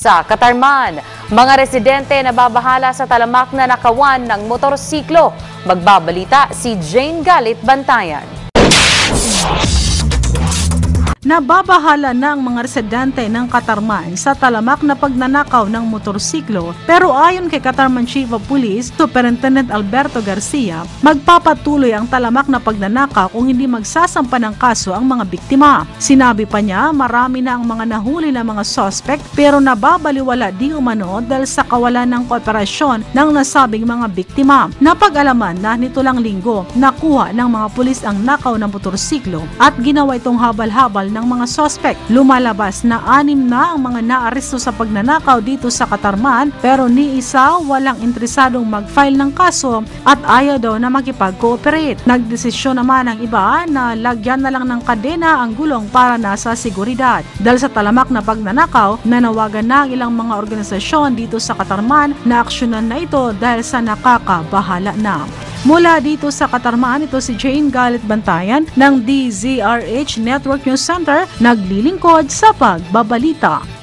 Sa Katarman, mga residente na babahala sa talamak na nakawan ng motorsiklo. Magbabalita si Jane Galit Bantayan. Nababahala na ang mga residente ng Katarman sa talamak na pagnanakaw ng motorsiklo, pero ayon kay Katarman Chief of Police Superintendent Alberto Garcia, magpapatuloy ang talamak na pagnanakaw kung hindi magsasampa ng kaso ang mga biktima. Sinabi pa niya, marami na ang mga nahuli na mga suspect pero nababaliwala di umano dahil sa kawalan ng kooperasyon ng nasabing mga biktima. Napag-alaman na nito lang linggo, nakuha ng mga pulis ang nakaw ng motorsiklo at ginawa itong habal-habal ng mga suspect. Lumalabas na 6 na ang mga naaresto sa pagnanakaw dito sa Katarman pero ni isa walang interesadong mag-file ng kaso at ayaw daw na makipag-cooperate. Nagdesisyon naman ang iba na lagyan na lang ng kadena ang gulong para nasa seguridad. Dahil sa talamak na pagnanakaw, nanawagan na ang ilang mga organisasyon dito sa Katarman na aksyonan na ito dahil sa nakakabahala na. Mula dito sa Katarman, ito si Jane Galit Bantayan ng DZRH Network News Center, naglilingkod sa pagbabalita.